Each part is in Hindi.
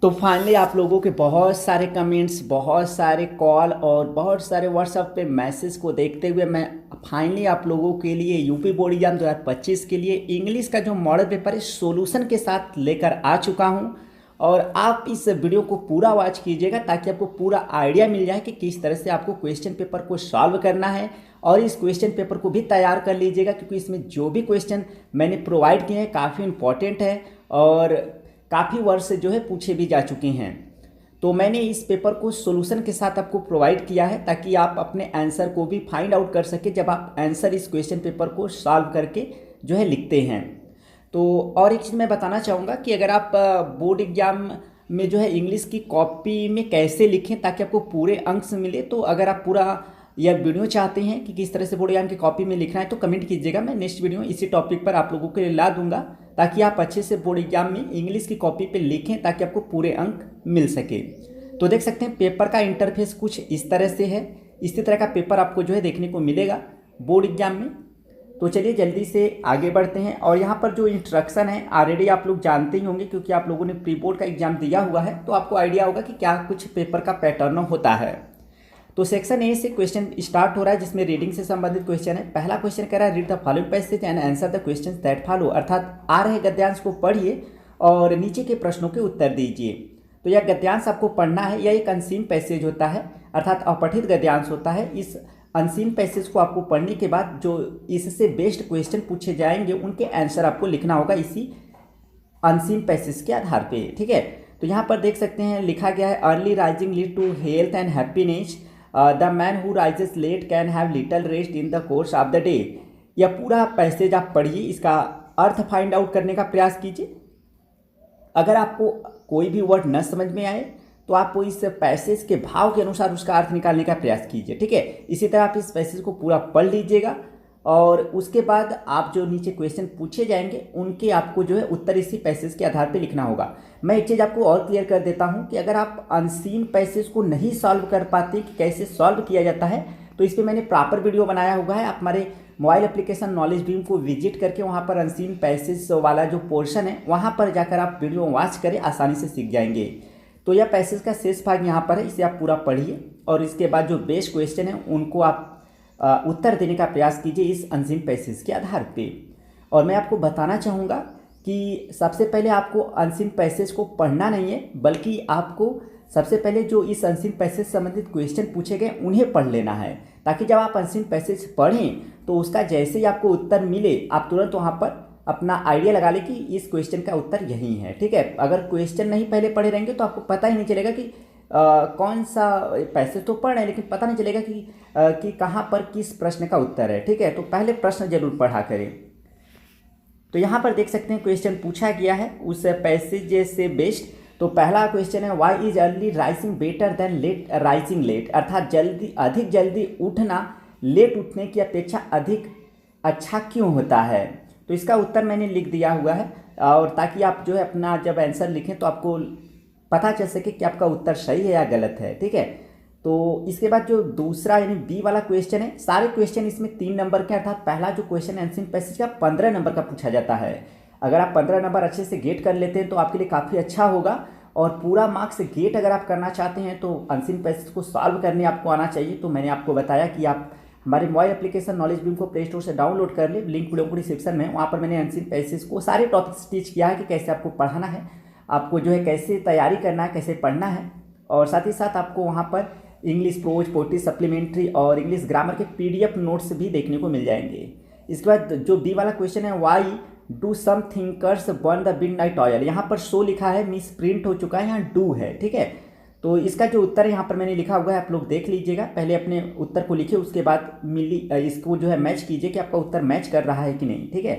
तो फाइनली आप लोगों के बहुत सारे कमेंट्स, बहुत सारे कॉल और बहुत सारे व्हाट्सएप पे मैसेज को देखते हुए मैं फाइनली आप लोगों के लिए यूपी बोर्ड एग्जाम 2025 के लिए इंग्लिश का जो मॉडल पेपर है सॉल्यूशन के साथ लेकर आ चुका हूं। और आप इस वीडियो को पूरा वॉच कीजिएगा ताकि आपको पूरा आइडिया मिल जाए कि किस तरह से आपको क्वेश्चन पेपर को सॉल्व करना है। और इस क्वेश्चन पेपर को भी तैयार कर लीजिएगा क्योंकि इसमें जो भी क्वेश्चन मैंने प्रोवाइड किए हैं काफ़ी इंपॉर्टेंट है और काफ़ी वर्ष से जो है पूछे भी जा चुके हैं। तो मैंने इस पेपर को सॉल्यूशन के साथ आपको प्रोवाइड किया है ताकि आप अपने आंसर को भी फाइंड आउट कर सके जब आप आंसर इस क्वेश्चन पेपर को सॉल्व करके जो है लिखते हैं। तो और एक चीज़ मैं बताना चाहूँगा कि अगर आप बोर्ड एग्जाम में जो है इंग्लिश की कॉपी में कैसे लिखें ताकि आपको पूरे अंक मिले, तो अगर आप पूरा यह वीडियो चाहते हैं कि किस तरह से बोर्ड एग्जाम की कॉपी में लिखना है तो कमेंट कीजिएगा। मैं नेक्स्ट वीडियो इसी टॉपिक पर आप लोगों के लिए ला दूंगा ताकि आप अच्छे से बोर्ड एग्जाम में इंग्लिश की कॉपी पे लिखें ताकि आपको पूरे अंक मिल सके। तो देख सकते हैं पेपर का इंटरफेस कुछ इस तरह से है। इसी तरह का पेपर आपको जो है देखने को मिलेगा बोर्ड एग्जाम में। तो चलिए जल्दी से आगे बढ़ते हैं। और यहाँ पर जो इंस्ट्रक्शन है ऑलरेडी आप लोग जानते ही होंगे क्योंकि आप लोगों ने प्री बोर्ड का एग्जाम दिया हुआ है, तो आपको आइडिया होगा कि क्या कुछ पेपर का पैटर्न होता है। तो सेक्शन ए से क्वेश्चन स्टार्ट हो रहा है जिसमें रीडिंग से संबंधित क्वेश्चन है। पहला क्वेश्चन कह रहा है read the following passage and answer the questions that follow, अर्थात आ रहे गद्यांश को पढ़िए और नीचे के प्रश्नों के उत्तर दीजिए। तो यह गद्यांश आपको पढ़ना है। यह एक अनसीन पैसेज होता है अर्थात अपठित गद्यांश होता है। इस अनसीन पैसेज को आपको पढ़ने के बाद जो इससे बेस्ड क्वेश्चन पूछे जाएंगे उनके आंसर आपको लिखना होगा इसी अनसीन पैसेज के आधार पे, ठीक है। तो यहाँ पर देख सकते हैं लिखा गया है early rising lead to health and happiness, the man who rises late can have little rest in the course of the day. यह पूरा पैसेज आप पढ़िए, इसका अर्थ फाइंड आउट करने का प्रयास कीजिए। अगर आपको कोई भी वर्ड न समझ में आए तो आप इस पैसेज के भाव के अनुसार उसका अर्थ निकालने का प्रयास कीजिए, ठीक है। इसी तरह आप इस पैसेज को पूरा पढ़ लीजिएगा और उसके बाद आप जो नीचे क्वेश्चन पूछे जाएंगे उनके आपको जो है उत्तर इसी पैसेज के आधार पे लिखना होगा। मैं एक चीज़ आपको और क्लियर कर देता हूं कि अगर आप अनसीन पैसेज को नहीं सॉल्व कर पाते कि कैसे सॉल्व किया जाता है तो इस पर मैंने प्रॉपर वीडियो बनाया हुआ है। आप हमारे मोबाइल एप्लीकेशन नॉलेज बीम को विजिट करके वहाँ पर अनसीन पैसेज वाला जो पोर्शन है वहाँ पर जाकर आप वीडियो वॉच करें, आसानी से सीख जाएंगे। तो यह पैसेज का शेष भाग यहाँ पर है, इसे आप पूरा पढ़िए और इसके बाद जो बेस्ट क्वेश्चन है उनको आप उत्तर देने का प्रयास कीजिए इस अनसीन पैसेज के आधार पे। और मैं आपको बताना चाहूँगा कि सबसे पहले आपको अनसीन पैसेज को पढ़ना नहीं है बल्कि आपको सबसे पहले जो इस अनसीन पैसेज से संबंधित क्वेश्चन पूछे गए उन्हें पढ़ लेना है ताकि जब आप अनसीन पैसेज पढ़ें तो उसका जैसे ही आपको उत्तर मिले आप तुरंत वहाँ पर अपना आइडिया लगा ले कि इस क्वेश्चन का उत्तर यही है, ठीक है। अगर क्वेश्चन नहीं पहले पढ़े रहेंगे तो आपको पता ही नहीं चलेगा कि कौन सा पैसेज तो पढ़ रहे हैं लेकिन पता नहीं चलेगा कि कहाँ पर किस प्रश्न का उत्तर है, ठीक है। तो पहले प्रश्न जरूर पढ़ा करें। तो यहाँ पर देख सकते हैं क्वेश्चन पूछा गया है उस पैसेज से बेस्ड। तो पहला क्वेश्चन है why is early rising better than late rising late, अर्थात अधिक जल्दी उठना लेट उठने की अपेक्षा अधिक अच्छा क्यों होता है। तो इसका उत्तर मैंने लिख दिया हुआ है और ताकि आप जो है अपना जब आंसर लिखें तो आपको पता चल सके कि आपका उत्तर सही है या गलत है, ठीक है। तो इसके बाद जो दूसरा यानी बी वाला क्वेश्चन है, सारे क्वेश्चन इसमें 3 नंबर के अर्थात पहला जो क्वेश्चन अनसीन पैसेज का 15 नंबर का पूछा जाता है। अगर आप 15 नंबर अच्छे से गेट कर लेते हैं तो आपके लिए काफ़ी अच्छा होगा। और पूरा मार्क्स गेट अगर आप करना चाहते हैं तो अनसीन पैसेज को सॉल्व करने आपको आना चाहिए। तो मैंने आपको बताया कि आप हमारे मोबाइल एप्लीकेशन नॉलेज बीम को प्ले स्टोर से डाउनलोड कर ले, लिंक वीडियो को डिस्क्रिप्शन में। वहाँ पर मैंने अनसीन पैसेज को सारे टॉपिक्स टीच किया है कि कैसे आपको पढ़ाना है, आपको जो है कैसे तैयारी करना है, कैसे पढ़ना है। और साथ ही साथ आपको वहाँ पर इंग्लिश प्रोज, पोएट्री सप्लीमेंट्री और इंग्लिश ग्रामर के PDF नोट्स भी देखने को मिल जाएंगे। इसके बाद जो बी वाला क्वेश्चन है why do some thinkers burn the midnight oil, यहाँ पर सो लिखा है मिस प्रिंट हो चुका है, यहाँ डू है, ठीक है। तो इसका जो उत्तर है यहाँ पर मैंने लिखा हुआ है, आप लोग देख लीजिएगा। पहले अपने उत्तर को लिखिए उसके बाद इसको जो है मैच कीजिए कि आपका उत्तर मैच कर रहा है कि नहीं, ठीक है।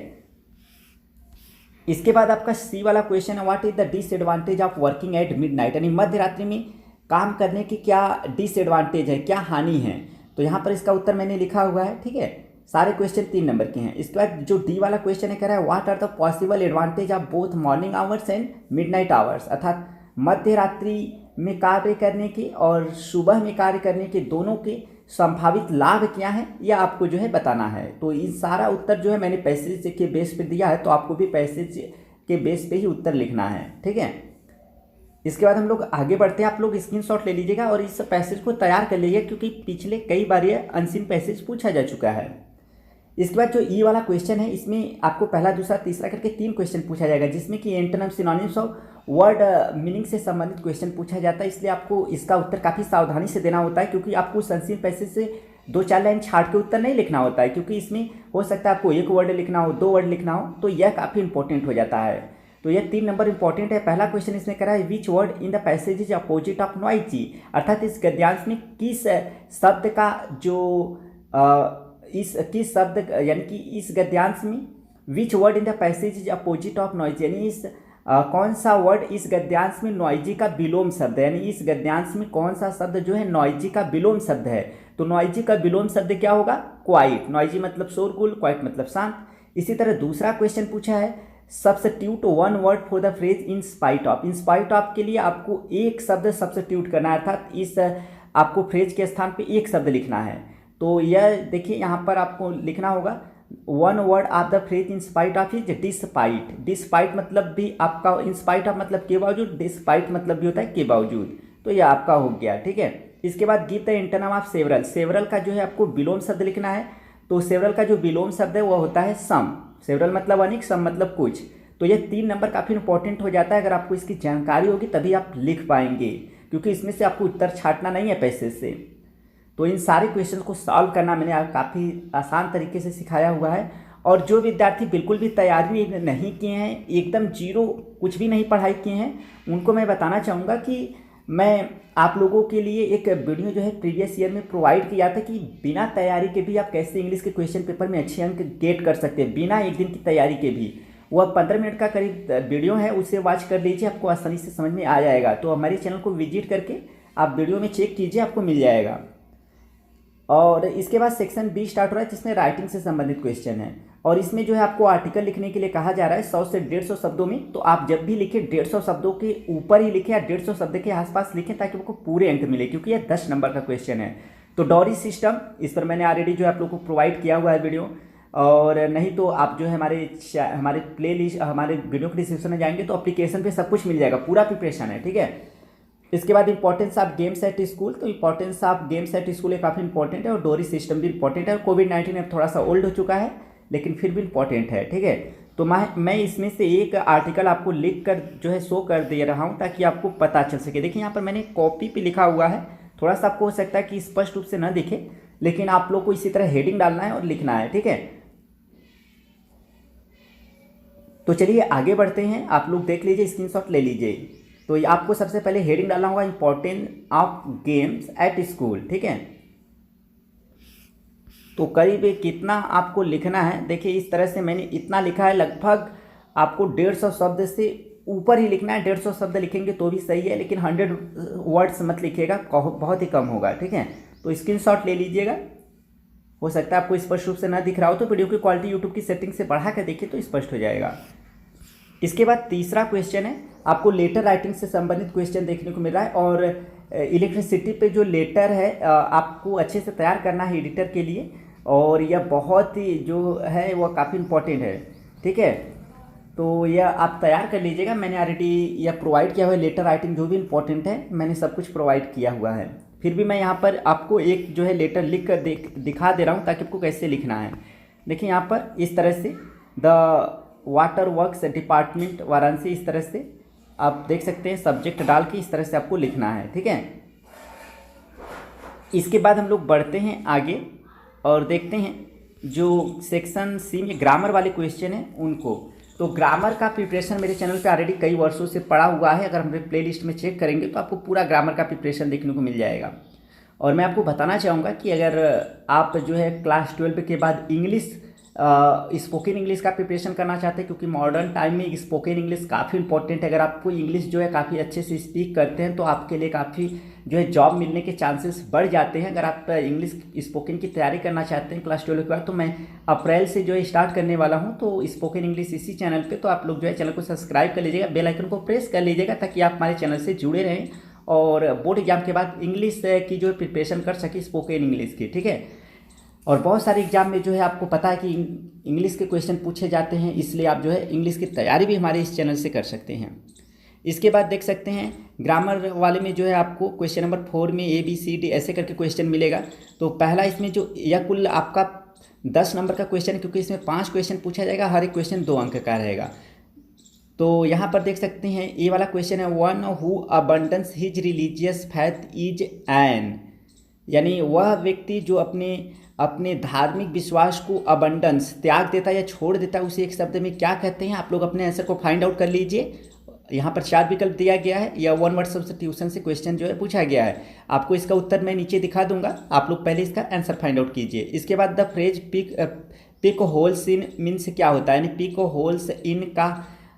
इसके बाद आपका सी वाला क्वेश्चन है what is the disadvantage of working at midnight, यानी मध्य रात्रि में काम करने की क्या डिसएडवांटेज है, क्या हानि है। तो यहाँ पर इसका उत्तर मैंने लिखा हुआ है, ठीक है। सारे क्वेश्चन 3 नंबर के हैं। इसके बाद जो डी वाला क्वेश्चन है कह रहा है what are the possible advantage of both morning hours and midnight hours, अर्थात मध्य रात्रि में कार्य करने के और सुबह में कार्य करने के दोनों के संभावित लाभ क्या है यह आपको जो है बताना है। तो इन सारा उत्तर जो है मैंने पैसेज के बेस पे दिया है, तो आपको भी पैसेज के बेस पे ही उत्तर लिखना है, ठीक है। इसके बाद हम लोग आगे बढ़ते हैं। आप लोग स्क्रीनशॉट ले लीजिएगा और इस पैसेज को तैयार कर लीजिएगा, क्योंकि पिछले कई बार ये अनसीन पैसेज पूछा जा चुका है। इसके बाद जो ई वाला क्वेश्चन है, इसमें आपको पहला, दूसरा, तीसरा करके 3 क्वेश्चन पूछा जाएगा, जिसमें कि एंटोनिम, सिनोनिम्स और वर्ड मीनिंग से संबंधित क्वेश्चन पूछा जाता है। इसलिए आपको इसका उत्तर काफ़ी सावधानी से देना होता है, क्योंकि आपको अनसीन पैसेज से 2-4 लाइन छाट के उत्तर नहीं लिखना होता है, क्योंकि इसमें हो सकता है आपको 1 वर्ड लिखना हो, 2 वर्ड लिखना हो, तो यह काफ़ी इंपॉर्टेंट हो जाता है। तो यह 3 नंबर इंपॉर्टेंट है। पहला क्वेश्चन इसमें करा है, विच word in the passage is opposite of noisy, अर्थात इस गद्यांश में किस शब्द का जो किस शब्द यानी कि इस गद्यांश में विच word in the passage is opposite of noisy, यानी इस कौन सा वर्ड इस गद्यांश में नॉइजी का विलोम शब्द है, यानी इस गद्यांश में कौन सा शब्द जो है नॉइजी का विलोम शब्द है। तो नॉइजी का विलोम शब्द क्या होगा? क्वाइट। नॉइजी मतलब शोरगुल, क्वाइट मतलब शांत। इसी तरह दूसरा क्वेश्चन पूछा है, substitute 1 word for the phrase in spite of. In spite of के लिए आपको एक शब्द सब्स्टिट्यूट करना है, अर्थात इस आपको फ्रेज के स्थान पे एक शब्द लिखना है। तो यह देखिए यहाँ पर आपको लिखना होगा, 1 word of the phrase in spite of is despite. Despite मतलब भी आपका, इन स्पाइट ऑफ मतलब के बावजूद, डिस्पाइट मतलब भी होता है के बावजूद। तो यह आपका हो गया, ठीक है। इसके बाद give the antonym of several. Several का जो है आपको विलोम शब्द लिखना है। तो सेवरल का जो विलोम शब्द है वह होता है सम। सेवरल मतलब अनेक, सम मतलब कुछ। तो ये 3 नंबर काफ़ी इंपॉर्टेंट हो जाता है। अगर आपको इसकी जानकारी होगी तभी आप लिख पाएंगे, क्योंकि इसमें से आपको उत्तर छाटना नहीं है पैसेज से। तो इन सारे क्वेश्चन को सॉल्व करना मैंने काफ़ी आसान तरीके से सिखाया हुआ है। और जो विद्यार्थी बिल्कुल भी तैयारी नहीं किए हैं, एकदम जीरो, कुछ भी नहीं पढ़ाई किए हैं, उनको मैं बताना चाहूँगा कि मैं आप लोगों के लिए एक वीडियो जो है प्रीवियस ईयर में प्रोवाइड किया था कि बिना तैयारी के भी आप कैसे इंग्लिश के क्वेश्चन पेपर में अच्छे अंक गेट कर सकते हैं, बिना एक दिन की तैयारी के भी। वह 15 मिनट का करीब वीडियो है, उसे वॉच कर लीजिए, आपको आसानी से समझ में आ जाएगा। तो हमारे चैनल को विजिट करके आप वीडियो में चेक कीजिए, आपको मिल जाएगा। और इसके बाद सेक्शन बी स्टार्ट हो रहा है, जिसमें राइटिंग से संबंधित क्वेश्चन है। और इसमें जो है आपको आर्टिकल लिखने के लिए कहा जा रहा है 100 से 150 शब्दों में। तो आप जब भी लिखें 150 शब्दों के ऊपर ही लिखें या 150 शब्द के आसपास लिखें, ताकि आपको पूरे अंक मिले, क्योंकि यह 10 नंबर का क्वेश्चन है। तो डॉरी सिस्टम, इस पर मैंने ऑलरेडी जो है आप लोग को प्रोवाइड किया हुआ है वीडियो। और नहीं तो आप जो है हमारे प्ले लिस्ट, हमारे वीडियो के डिस्क्रिप्शन में जाएंगे तो एप्लीकेशन पे सब कुछ मिल जाएगा, पूरा प्रिपरेशन है, ठीक है। इसके बाद importance of games at school. तो importance of games at school काफ़ी इंपॉर्टेंट है, और डोरी सिस्टम भी इंपॉर्टेंट है। कोविड-19 अब थोड़ा सा ओल्ड हो चुका है, लेकिन फिर भी इंपॉर्टेंट है, ठीक है। तो मैं इसमें से एक आर्टिकल आपको लिख कर जो है शो कर दे रहा हूँ, ताकि आपको पता चल सके। देखिए यहाँ पर मैंने कॉपी पे लिखा हुआ है, थोड़ा सा आपको हो सकता है कि स्पष्ट रूप से न दिखे, लेकिन आप लोग को इसी तरह हेडिंग डालना है और लिखना है, ठीक है। तो चलिए आगे बढ़ते हैं, आप लोग देख लीजिए, स्क्रीनशॉट ले लीजिए। तो ये आपको सबसे पहले हेडिंग डालना होगा, importance of games at school, ठीक है। तो करीब कितना आपको लिखना है, देखिए इस तरह से मैंने इतना लिखा है, लगभग आपको 150 शब्द से ऊपर ही लिखना है। 150 शब्द लिखेंगे तो भी सही है, लेकिन 100 वर्ड्स मत लिखिएगा, बहुत ही कम होगा, ठीक है। तो स्क्रीनशॉट ले लीजिएगा। हो सकता है आपको स्पष्ट रूप से ना दिख रहा हो, तो वीडियो की क्वालिटी यूट्यूब की सेटिंग से बढ़ा कर देखिए तो स्पष्ट हो जाएगा। इसके बाद तीसरा क्वेश्चन है, आपको लेटर राइटिंग से संबंधित क्वेश्चन देखने को मिल रहा है। और इलेक्ट्रिसिटी पे जो लेटर है आपको अच्छे से तैयार करना है एडिटर के लिए, और यह बहुत ही जो है वह काफ़ी इंपॉर्टेंट है, ठीक है। तो यह आप तैयार कर लीजिएगा। मैंने ऑलरेडी यह प्रोवाइड किया हुआ है, लेटर राइटिंग जो भी इंपॉर्टेंट है मैंने सब कुछ प्रोवाइड किया हुआ है। फिर भी मैं यहाँ पर आपको एक जो है लेटर लिख कर दिखा दे रहा हूँ, ताकि आपको कैसे लिखना है। देखिए यहाँ पर इस तरह से, the water works department Varanasi, इस तरह से आप देख सकते हैं, सब्जेक्ट डाल के इस तरह से आपको लिखना है, ठीक है। इसके बाद हम लोग बढ़ते हैं आगे और देखते हैं जो सेक्शन सी में ग्रामर वाले क्वेश्चन हैं उनको। तो ग्रामर का प्रिपरेशन मेरे चैनल पे ऑलरेडी कई वर्षों से पड़ा हुआ है। अगर हमारे प्लेलिस्ट में चेक करेंगे तो आपको पूरा ग्रामर का प्रिपरेशन देखने को मिल जाएगा। और मैं आपको बताना चाहूँगा कि अगर आप जो है क्लास 12 के बाद इंग्लिश स्पोकन इंग्लिश का प्रिपरेशन करना चाहते हैं, क्योंकि मॉडर्न टाइम में स्पोकन इंग्लिश काफ़ी इंपॉर्टेंट है। अगर आपको इंग्लिश जो है काफ़ी अच्छे से स्पीक करते हैं तो आपके लिए काफ़ी जो है जॉब मिलने के चांसेस बढ़ जाते हैं। अगर आप इंग्लिश स्पोकन की तैयारी करना चाहते हैं क्लास 12 के बाद, तो मैं अप्रैल से जो है स्टार्ट करने वाला हूँ। तो स्पोकन इंग्लिश इसी चैनल पर, तो आप लोग जो है चैनल को सब्सक्राइब कर लीजिएगा, बेल आइकन को प्रेस कर लीजिएगा, ताकि आप हमारे चैनल से जुड़े रहें और बोर्ड एग्जाम के बाद इंग्लिश की जो प्रिपरेशन कर सके स्पोकन इंग्लिश की, ठीक है। और बहुत सारे एग्जाम में जो है आपको पता है कि इंग्लिश के क्वेश्चन पूछे जाते हैं, इसलिए आप जो है इंग्लिश की तैयारी भी हमारे इस चैनल से कर सकते हैं। इसके बाद देख सकते हैं ग्रामर वाले में जो है आपको क्वेश्चन नंबर 4 में ABCD ऐसे करके क्वेश्चन मिलेगा। तो पहला इसमें जो यह कुल आपका 10 नंबर का क्वेश्चन है, क्योंकि इसमें 5 क्वेश्चन पूछा जाएगा, हर एक क्वेश्चन 2 अंक का रहेगा। तो यहाँ पर देख सकते हैं ये वाला क्वेश्चन है, one who abundance his religious faith is an, यानी वह व्यक्ति जो अपने अपने धार्मिक विश्वास को अबंडेंस त्याग देता है या छोड़ देता है, उसे एक शब्द में क्या कहते हैं। आप लोग अपने आंसर को फाइंड आउट कर लीजिए। यहाँ पर 4 विकल्प दिया गया है, या वन वर्ड सब्स्टिट्यूशन से क्वेश्चन जो है पूछा गया है। आपको इसका उत्तर मैं नीचे दिखा दूंगा, आप लोग पहले इसका आंसर फाइंड आउट कीजिए। इसके बाद the phrase pick holes in means क्या होता है, यानी पिक होल्स इन का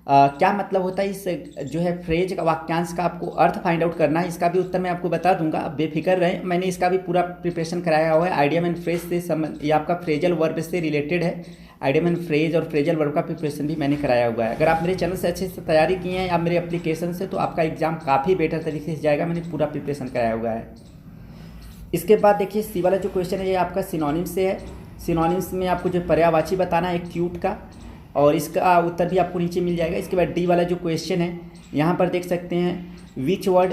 क्या मतलब होता है। इस जो है फ्रेज का वाक्यांश का आपको अर्थ फाइंड आउट करना है। इसका भी उत्तर मैं आपको बता दूंगा, आप बेफिक्र रहें। मैंने इसका भी पूरा प्रिपरेशन कराया हुआ है। आइडियम एंड फ्रेज से ये आपका फ्रेजल वर्ब से रिलेटेड है। आइडियम एंड फ्रेज और फ्रेजल वर्ब का प्रिपरेशन भी मैंने कराया हुआ है। अगर आप मेरे चैनल से अच्छे से तैयारी किए हैं या मेरे एप्लीकेशन से, तो आपका एग्जाम काफ़ी बेटर तरीके से जाएगा। मैंने पूरा प्रिपरेशन कराया हुआ है। इसके बाद देखिए सी वाला जो क्वेश्चन है ये आपका सिनोनिम्स से है। सिनोनिम्स में आपको जो पर्यायवाची बताना है क्यूट का, और इसका उत्तर भी आपको नीचे मिल जाएगा। इसके बाद डी वाला जो क्वेश्चन है, यहाँ पर देख सकते हैं which word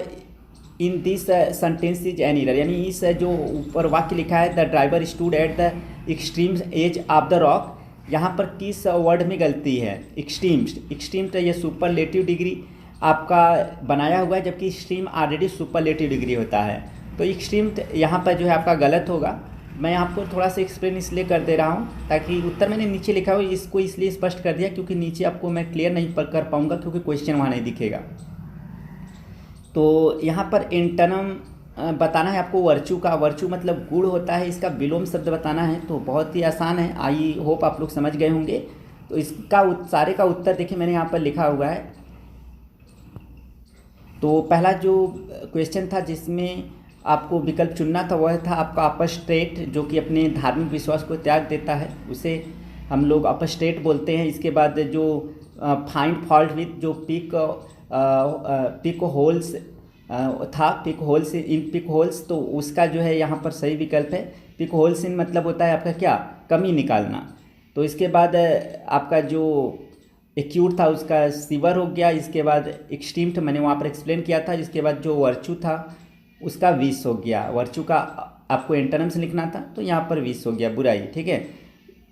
in this sentence is an error, यानी इस जो ऊपर वाक्य लिखा है the driver stood at the extreme edge of the rock, यहाँ पर किस वर्ड में गलती है। एक्सट्रीम तो ये सुपरलेटिव डिग्री आपका बनाया हुआ है, जबकि एक्सट्रीम ऑलरेडी सुपरलेटिव डिग्री होता है। तो एक्सट्रीम यहाँ पर जो है आपका गलत होगा। मैं आपको थोड़ा सा एक्सप्लेन इसलिए कर दे रहा हूँ ताकि उत्तर मैंने नीचे लिखा हो इसको इसलिए स्पष्ट कर दिया, क्योंकि नीचे आपको मैं क्लियर नहीं कर पाऊँगा, क्योंकि क्वेश्चन वहाँ नहीं दिखेगा। तो यहाँ पर एंटोनिम बताना है आपको वर्चू का। वर्चू मतलब गुण होता है, इसका विलोम शब्द बताना है। तो बहुत ही आसान है, आई होप आप लोग समझ गए होंगे। तो इसका सारे का उत्तर देखिए मैंने यहाँ पर लिखा हुआ है। तो पहला जो क्वेश्चन था जिसमें आपको विकल्प चुनना था वह था आपका अपस्टेट, जो कि अपने धार्मिक विश्वास को त्याग देता है, उसे हम लोग अपस्टेट बोलते हैं। इसके बाद जो फाइंड फॉल्ट विथ जो पिक होल्स था, pick holes in pick holes, तो उसका जो है यहाँ पर सही विकल्प है। पिक होल्स इन मतलब होता है आपका क्या, कमी निकालना। तो इसके बाद आपका जो एक्यूट था उसका सीवर हो गया। इसके बाद एक्सट्रीम तो मैंने वहाँ पर एक्सप्लेन किया था। इसके बाद जो वर्चू था उसका विष हो गया। वर्चू का आपको एंटोनिम्स लिखना था, तो यहाँ पर विष हो गया, बुराई। ठीक है।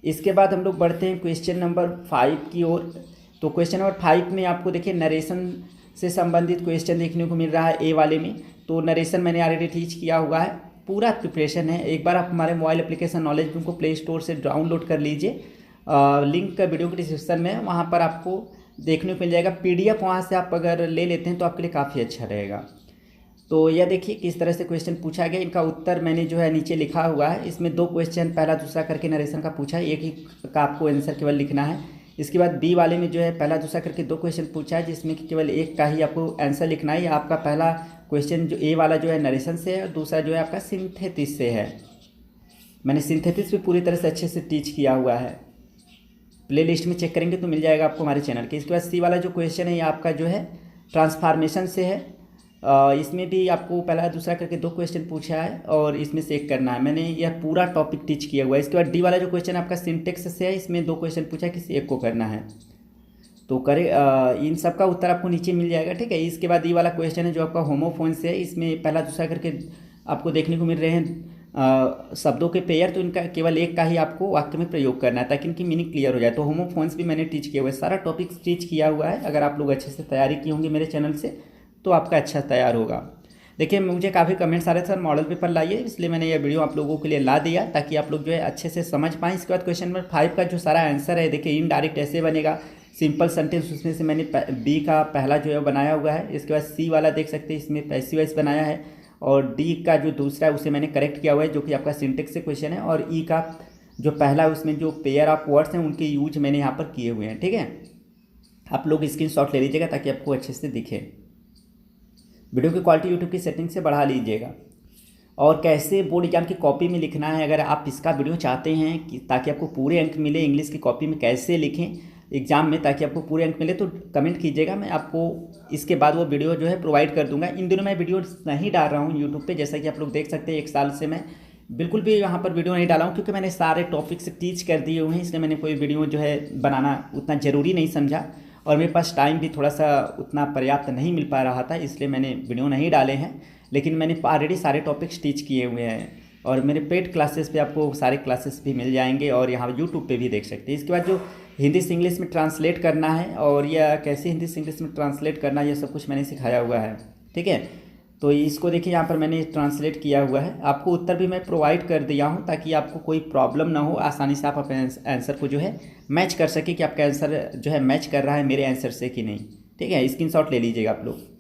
इसके बाद हम लोग बढ़ते हैं क्वेश्चन नंबर 5 की ओर। तो क्वेश्चन नंबर 5 में आपको देखिए नरेशन से संबंधित क्वेश्चन देखने को मिल रहा है ए वाले में। तो नरेशन मैंने ऑलरेडी टीच किया हुआ है, पूरा प्रिपरेशन है। एक बार आप हमारे मोबाइल एप्लीकेशन नॉलेज बुक को प्ले स्टोर से डाउनलोड कर लीजिए, लिंक वीडियो के डिस्क्रिप्शन में, वहाँ पर आपको देखने को मिल जाएगा। PDF वहाँ से आप अगर ले लेते हैं तो आपके लिए काफ़ी अच्छा रहेगा। तो यह देखिए किस तरह से क्वेश्चन पूछा गया। इनका उत्तर मैंने जो है नीचे लिखा हुआ है। इसमें 2 क्वेश्चन पहला दूसरा करके नरेशन का पूछा है, एक ही का आपको आंसर केवल लिखना है। इसके बाद बी वाले में जो है पहला दूसरा करके 2 क्वेश्चन पूछा है, जिसमें कि केवल एक का ही आपको आंसर लिखना है। आपका पहला क्वेश्चन जो ए वाला जो है नरेशन से है, और दूसरा जो है आपका सिंथेसिस से है। मैंने सिंथेसिस भी पूरी तरह से अच्छे से टीच किया हुआ है, प्ले लिस्ट में चेक करेंगे तो मिल जाएगा आपको हमारे चैनल के। इसके बाद सी वाला जो क्वेश्चन है ये आपका जो है ट्रांसफॉर्मेशन से है। इसमें भी आपको पहला दूसरा करके 2 क्वेश्चन पूछा है और इसमें से एक करना है। मैंने यह पूरा टॉपिक टीच किया हुआ है। इसके बाद डी वाला जो क्वेश्चन आपका सिंटेक्स से है, इसमें 2 क्वेश्चन पूछा है, किसी एक को करना है तो करे। इन सब का उत्तर आपको नीचे मिल जाएगा। ठीक है। इसके बाद ये वाला क्वेश्चन है जो आपका होमोफोन्स है, इसमें पहला दूसरा करके आपको देखने को मिल रहे हैं शब्दों के पेयर, तो इनका केवल एक का ही आपको वाक्य में प्रयोग करना है ताकि इनकी मीनिंग क्लियर हो जाए। तो होमोफोन्स भी मैंने टीच किया हुआ है, सारा टॉपिक टीच किया हुआ है। अगर आप लोग अच्छे से तैयारी की होंगे मेरे चैनल से तो आपका अच्छा तैयार होगा। देखिए मुझे काफ़ी कमेंट्स आ रहे थे सर मॉडल पेपर लाइए, इसलिए मैंने ये वीडियो आप लोगों के लिए ला दिया ताकि आप लोग जो है अच्छे से समझ पाएँ। इसके बाद क्वेश्चन नंबर 5 का जो सारा आंसर है देखिए इनडायरेक्ट ऐसे बनेगा, सिंपल सेंटेंस, उसमें से मैंने बी का पहला जो है बनाया हुआ है। इसके बाद सी वाला देख सकते हैं, इसमें पैसिव वॉइस बनाया है, और डी का जो दूसरा है उसे मैंने करेक्ट किया हुआ है जो कि आपका सिंटेक्स से क्वेश्चन है, और ई का जो पहला है उसमें जो पेयर ऑफ वर्ड्स हैं उनके यूज मैंने यहाँ पर किए हुए हैं। ठीक है। आप लोग स्क्रीनशॉट ले लीजिएगा ताकि आपको अच्छे से दिखे। वीडियो की क्वालिटी यूट्यूब की सेटिंग से बढ़ा लीजिएगा। और कैसे बोर्ड एग्जाम की कॉपी में लिखना है, अगर आप इसका वीडियो चाहते हैं कि ताकि आपको पूरे अंक मिले, इंग्लिश की कॉपी में कैसे लिखें एग्जाम में ताकि आपको पूरे अंक मिले, तो कमेंट कीजिएगा। मैं आपको इसके बाद वो वीडियो जो है प्रोवाइड कर दूंगा। इन दिनों मैं वीडियो नहीं डाल रहा हूँ यूट्यूब पे, जैसा कि आप लोग देख सकते हैं 1 साल से मैं बिल्कुल भी यहाँ पर वीडियो नहीं डाला हूँ, क्योंकि मैंने सारे टॉपिक्स टीच कर दिए हुए हैं, इसलिए मैंने कोई वीडियो जो है बनाना उतना ज़रूरी नहीं समझा। और मेरे पास टाइम भी थोड़ा सा उतना पर्याप्त नहीं मिल पा रहा था, इसलिए मैंने वीडियो नहीं डाले हैं। लेकिन मैंने ऑलरेडी सारे टॉपिक्स टीच किए हुए हैं और मेरे पेड क्लासेस पे आपको सारे क्लासेस भी मिल जाएंगे और यहाँ यूट्यूब पे भी देख सकते हैं। इसके बाद जो हिंदी से इंग्लिश में ट्रांसलेट करना है और या कैसे हिंदी से इंग्लिश में ट्रांसलेट करना है, ये सब कुछ मैंने सिखाया हुआ है। ठीक है, तो इसको देखिए यहाँ पर मैंने ट्रांसलेट किया हुआ है। आपको उत्तर भी मैं प्रोवाइड कर दिया हूँ ताकि आपको कोई प्रॉब्लम ना हो, आसानी से आप अपने आंसर को जो है मैच कर सके कि आपका आंसर जो है मैच कर रहा है मेरे आंसर से कि नहीं। ठीक है, स्क्रीनशॉट ले लीजिएगा आप लोग।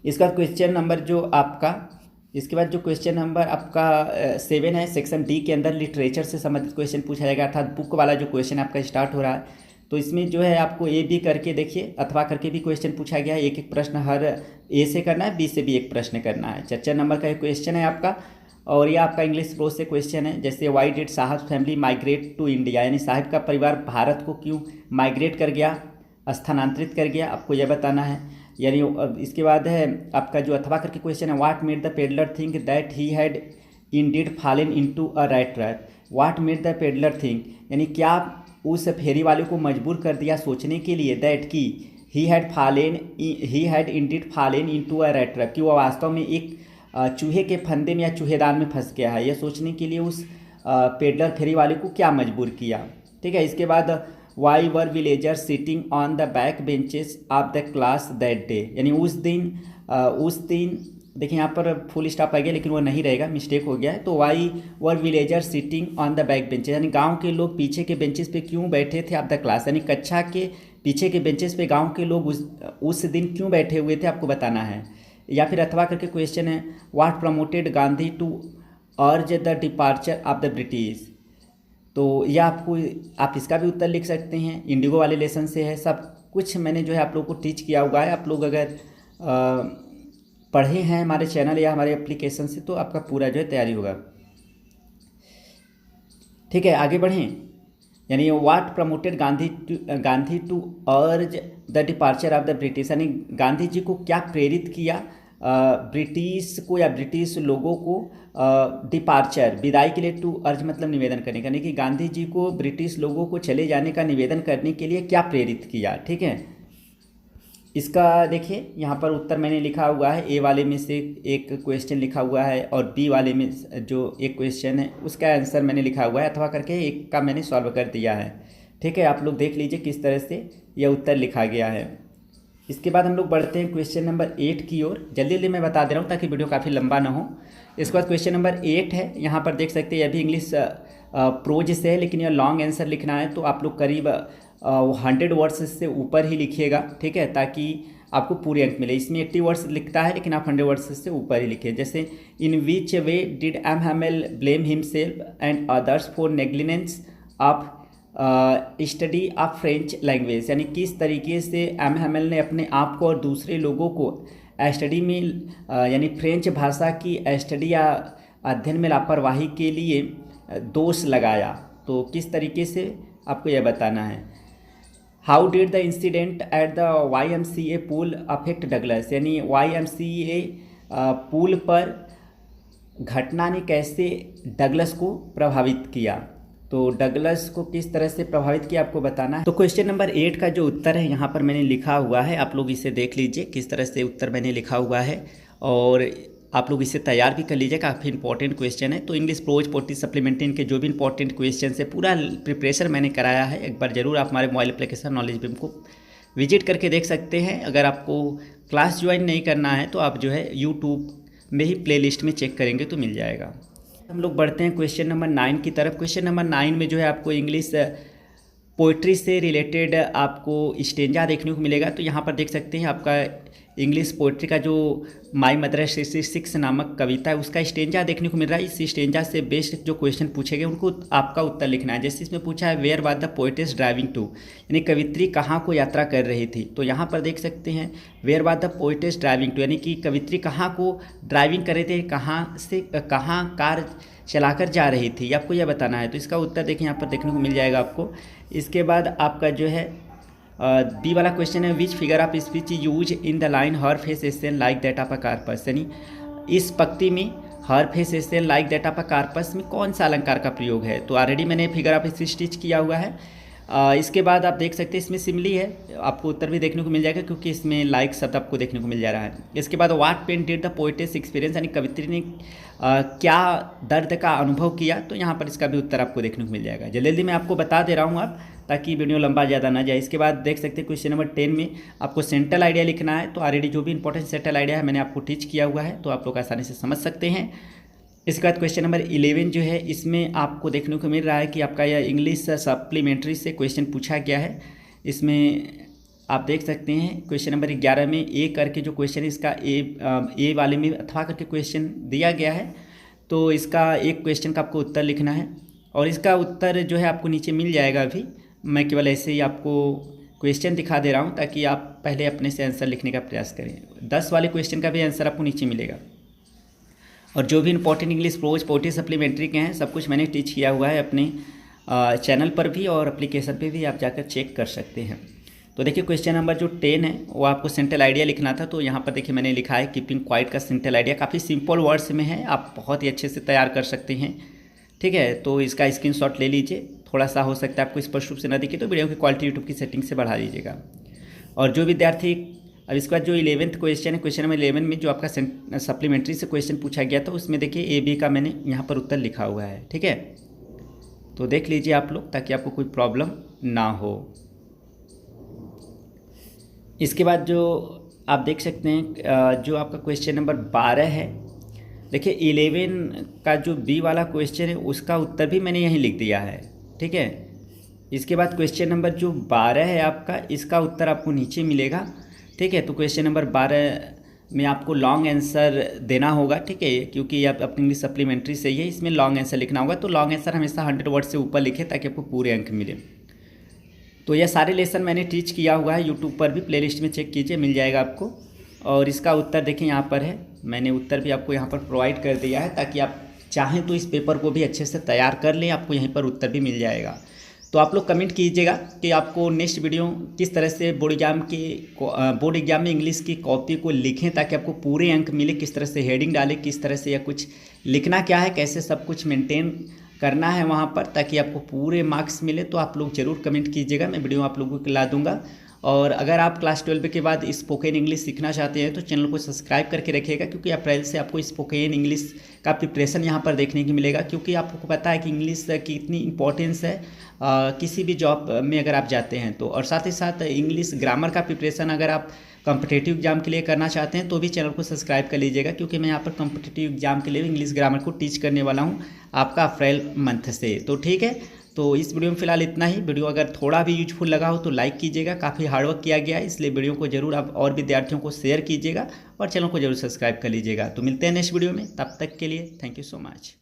इसका क्वेश्चन नंबर जो आपका इसके बाद जो क्वेश्चन नंबर आपका 7 है, सेक्शन डी के अंदर लिटरेचर से संबंधित क्वेश्चन पूछा जाएगा, अर्थात बुक वाला जो क्वेश्चन आपका स्टार्ट हो रहा है। तो इसमें जो है आपको ए बी करके देखिए, अथवा करके भी क्वेश्चन पूछा गया है। एक एक प्रश्न हर ए से करना है, बी से भी एक प्रश्न करना है। 4 नंबर का एक क्वेश्चन है आपका और ये आपका इंग्लिश प्रोज से क्वेश्चन है। जैसे वाई डिड साहब फैमिली माइग्रेट टू इंडिया, यानी साहिब का परिवार भारत को क्यों माइग्रेट कर गया, स्थानांतरित कर गया, आपको यह बताना है। यानी इसके बाद है आपका जो अथवा करके क्वेश्चन है, what made the peddler think that he had Indeed fallen into a rat trap. What made the peddler think, यानी क्या उस फेरी वाले को मजबूर कर दिया सोचने के लिए दैट की he had Indeed fallen into a rat trap, कि वह वास्तव में एक चूहे के फंदे में या चूहेदान में फंस गया है। यह सोचने के लिए उस पेडलर फेरी वाले को क्या मजबूर किया। ठीक है, इसके बाद why were villagers sitting on the back benches of the class that day, यानी उस दिन देखिए यहाँ पर फुल स्टॉप आ गया लेकिन वो नहीं रहेगा, मिस्टेक हो गया है। तो why were villagers sitting on the back benches, यानी गांव के लोग पीछे के बेंचेस पे क्यों बैठे थे ऑफ द क्लास, यानी कक्षा के पीछे के बेंचेस पे गांव के लोग उस दिन क्यों बैठे हुए थे, आपको बताना है। या फिर अथवा करके क्वेश्चन है, what promoted Gandhi to urge the departure of the British. तो यह आप इसका भी उत्तर लिख सकते हैं, इंडिगो वाले लेसन से है। सब कुछ मैंने जो है आप लोग को टीच किया हुआ है। आप लोग अगर पढ़े हैं हमारे चैनल या हमारे एप्लीकेशन से तो आपका पूरा जो है तैयारी होगा। ठीक है, आगे बढ़ें। यानी what promoted Gandhi to urge the departure of the British, यानी गांधी जी को क्या प्रेरित किया ब्रिटिश को या ब्रिटिश लोगों को डिपार्चर विदाई के लिए, टू अर्ज मतलब निवेदन करने का, यानी कि गांधी जी को ब्रिटिश लोगों को चले जाने का निवेदन करने के लिए क्या प्रेरित किया। ठीक है, इसका देखिए यहाँ पर उत्तर मैंने लिखा हुआ है। ए वाले में से एक क्वेश्चन लिखा हुआ है और बी वाले में जो एक क्वेश्चन है उसका आंसर मैंने लिखा हुआ है, अथवा करके एक का मैंने सॉल्व कर दिया है। ठीक है, आप लोग देख लीजिए किस तरह से यह उत्तर लिखा गया है। इसके बाद हम लोग बढ़ते हैं क्वेश्चन नंबर 8 की ओर। जल्दी जल्दी मैं बता दे रहा हूँ ताकि वीडियो काफ़ी लंबा ना हो। इसके बाद क्वेश्चन नंबर 8 है, यहाँ पर देख सकते हैं यह भी इंग्लिश प्रोज से है लेकिन यह लॉन्ग आंसर लिखना है तो आप लोग करीब 100 वर्ड्स से ऊपर ही लिखिएगा। ठीक है, ताकि आपको पूरे अंक मिले। इसमें 80 वर्ड्स लिखता है लेकिन आप 100 वर्ड्स से ऊपर ही लिखें। जैसे in which way did M Hamel blame himself and others for negligence of study of French language, यानी किस तरीके से एम हैमेल ने अपने आप को और दूसरे लोगों को स्टडी में यानी फ्रेंच भाषा की स्टडी या अध्ययन में लापरवाही के लिए दोष लगाया। तो किस तरीके से आपको यह बताना है। How did the incident at the YMCA pool affect Douglas, यानी YMCA पूल पर घटना ने कैसे डगलस को प्रभावित किया। तो डगलस को किस तरह से प्रभावित किया आपको बताना है। तो क्वेश्चन नंबर 8 का जो उत्तर है यहाँ पर मैंने लिखा हुआ है, आप लोग इसे देख लीजिए किस तरह से उत्तर मैंने लिखा हुआ है और आप लोग इसे तैयार भी कर लीजिए, काफ़ी इंपॉर्टेंट क्वेश्चन है। तो इंग्लिश प्रोज पोटी सप्लीमेंट्री इनके जो भी इंपॉर्टेंट क्वेश्चन है पूरा प्रिपरेशन मैंने कराया है। एक बार ज़रूर आप हमारे मोबाइल एप्लीकेशन नॉलेज बीम को विजिट करके देख सकते हैं। अगर आपको क्लास ज्वाइन नहीं करना है तो आप जो है यूट्यूब में ही प्लेलिस्ट में चेक करेंगे तो मिल जाएगा। हम लोग बढ़ते हैं क्वेश्चन नंबर 9 की तरफ। क्वेश्चन नंबर 9 में जो है आपको इंग्लिश पोइट्री से रिलेटेड आपको स्टेंजा देखने को मिलेगा। तो यहाँ पर देख सकते हैं आपका इंग्लिश पोइट्री का जो माई मदर 66 नामक कविता है उसका स्टेंजा देखने को मिल रहा है। इस स्टेंजा से बेस्ट जो क्वेश्चन पूछे गए उनको आपका उत्तर लिखना है। जैसे इसमें पूछा है where was the poetess driving to, यानी कवित्री कहाँ को यात्रा कर रही थी। तो यहाँ पर देख सकते हैं where was the poetess driving to, यानी कि कवित्री कहाँ को ड्राइविंग कर रहे थे, कहाँ से कहाँ कार चलाकर जा रही थी, आपको यह बताना है। तो इसका उत्तर देखिए यहाँ पर देखने को मिल जाएगा आपको। इसके बाद आपका जो है बी वाला क्वेश्चन है which figure of speech use in the line her face is in like that of a corpse, यानी इस पंक्ति में her face is in like that of a corpse में कौन सा अलंकार का प्रयोग है। तो ऑलरेडी मैंने फिगर ऑफ स्पीच टीच किया हुआ है। इसके बाद आप देख सकते हैं इसमें सिमली है, आपको उत्तर भी देखने को मिल जाएगा क्योंकि इसमें लाइक शब्द आपको देखने को मिल जा रहा है। इसके बाद what pain did the poetess experience, यानी कवित्री ने क्या दर्द का अनुभव किया, तो यहाँ पर इसका भी उत्तर आपको देखने को मिल जाएगा। जल्दी मैं आपको बता दे रहा हूँ अब, ताकि वीडियो लंबा ज़्यादा ना जाए। इसके बाद देख सकते हैं क्वेश्चन नंबर 10 में आपको सेंट्रल आइडिया लिखना है। तो ऑलरेडी जो भी इंपॉर्टेंट सेंट्रल आइडिया है मैंने आपको टीच किया हुआ है, तो आप लोग आसानी से समझ सकते हैं। इसके बाद क्वेश्चन नंबर 11 जो है, इसमें आपको देखने को मिल रहा है कि आपका यह इंग्लिश सप्लीमेंट्री से क्वेश्चन पूछा गया है। इसमें आप देख सकते हैं क्वेश्चन नंबर 11 में ए करके जो क्वेश्चन है इसका ए वाले में अथवा करके क्वेश्चन दिया गया है। तो इसका एक क्वेश्चन का आपको उत्तर लिखना है और इसका उत्तर जो है आपको नीचे मिल जाएगा। अभी मैं केवल ऐसे ही आपको क्वेश्चन दिखा दे रहा हूँ ताकि आप पहले अपने से आंसर लिखने का प्रयास करें। 10 वाले क्वेश्चन का भी आंसर आपको नीचे मिलेगा। और जो भी important English pros poetry supplementary के हैं सब कुछ मैंने टीच किया हुआ है अपने चैनल पर भी और एप्लीकेशन पे भी, आप जाकर चेक कर सकते हैं। तो देखिए क्वेश्चन नंबर जो 10 है वो आपको सेंट्रल आइडिया लिखना था। तो यहाँ पर देखिए मैंने लिखा है कीपिंग क्वाइट का सेंट्रल आइडिया, काफ़ी सिंपल वर्ड्स में है, आप बहुत ही अच्छे से तैयार कर सकते हैं। ठीक है, तो इसका स्क्रीनशॉट ले लीजिए। थोड़ा सा हो सकता है आपको स्पष्ट रूप से न दिखे तो वीडियो की क्वालिटी यूट्यूब की सेटिंग से बढ़ा दीजिएगा। और जो विद्यार्थी, अब इसके बाद जो 11th क्वेश्चन है, क्वेश्चन नंबर 11 में जो आपका सप्लीमेंट्री से क्वेश्चन पूछा गया था उसमें देखिए ए बी का मैंने यहाँ पर उत्तर लिखा हुआ है। ठीक है, तो देख लीजिए आप लोग ताकि आपको कोई प्रॉब्लम ना हो। इसके बाद जो आप देख सकते हैं जो आपका क्वेश्चन नंबर 12 है, देखिए 11 का जो बी वाला क्वेश्चन है उसका उत्तर भी मैंने यहीं लिख दिया है। ठीक है, इसके बाद क्वेश्चन नंबर जो 12 है आपका, इसका उत्तर आपको नीचे मिलेगा। ठीक है, तो क्वेश्चन नंबर 12 में आपको लॉन्ग आंसर देना होगा। ठीक है, क्योंकि आप अपनी इंग्लिश सप्लीमेंट्री से ही है, इसमें लॉन्ग आंसर लिखना होगा। तो लॉन्ग आंसर हमेशा 100 वर्ड से ऊपर लिखे ताकि आपको पूरे अंक मिले। तो यह सारे लेसन मैंने टीच किया हुआ है, यूट्यूब पर भी प्लेलिस्ट में चेक कीजिए, मिल जाएगा आपको। और इसका उत्तर देखिए यहाँ पर है, मैंने उत्तर भी आपको यहाँ पर प्रोवाइड कर दिया है ताकि आप चाहें तो इस पेपर को भी अच्छे से तैयार कर लें, आपको यहीं पर उत्तर भी मिल जाएगा। तो आप लोग कमेंट कीजिएगा कि आपको नेक्स्ट वीडियो किस तरह से बोर्ड एग्जाम में इंग्लिश की कॉपी को लिखें ताकि आपको पूरे अंक मिले, किस तरह से हेडिंग डालें, किस तरह से या कुछ लिखना क्या है, कैसे सब कुछ मेंटेन करना है वहाँ पर ताकि आपको पूरे मार्क्स मिले। तो आप लोग ज़रूर कमेंट कीजिएगा, मैं वीडियो आप लोगों को ला दूंगा। और अगर आप क्लास 12 के बाद स्पोकन इंग्लिश सीखना चाहते हैं तो चैनल को सब्सक्राइब करके रखिएगा, क्योंकि अप्रैल से आपको स्पोकन इंग्लिश का प्रिपरेशन यहाँ पर देखने को मिलेगा। क्योंकि आपको पता है कि इंग्लिश की इतनी इंपॉर्टेंस है किसी भी जॉब में अगर आप जाते हैं तो। और साथ ही साथ इंग्लिश ग्रामर का प्रिपरेशन अगर आप कॉम्पिटिटिव एग्जाम के लिए करना चाहते हैं तो भी चैनल को सब्सक्राइब कर लीजिएगा, क्योंकि मैं यहाँ पर कॉम्पिटिटिव एग्जाम के लिए इंग्लिश ग्रामर को टीच करने वाला हूँ आपका अप्रैल मंथ से। तो ठीक है, तो इस वीडियो में फिलहाल इतना ही। वीडियो अगर थोड़ा भी यूजफुल लगा हो तो लाइक कीजिएगा, काफ़ी हार्डवर्क किया गया है इसलिए वीडियो को जरूर आप और विद्यार्थियों को शेयर कीजिएगा और चैनल को जरूर सब्सक्राइब कर लीजिएगा। तो मिलते हैं नेक्स्ट वीडियो में, तब तक के लिए थैंक यू सो मच।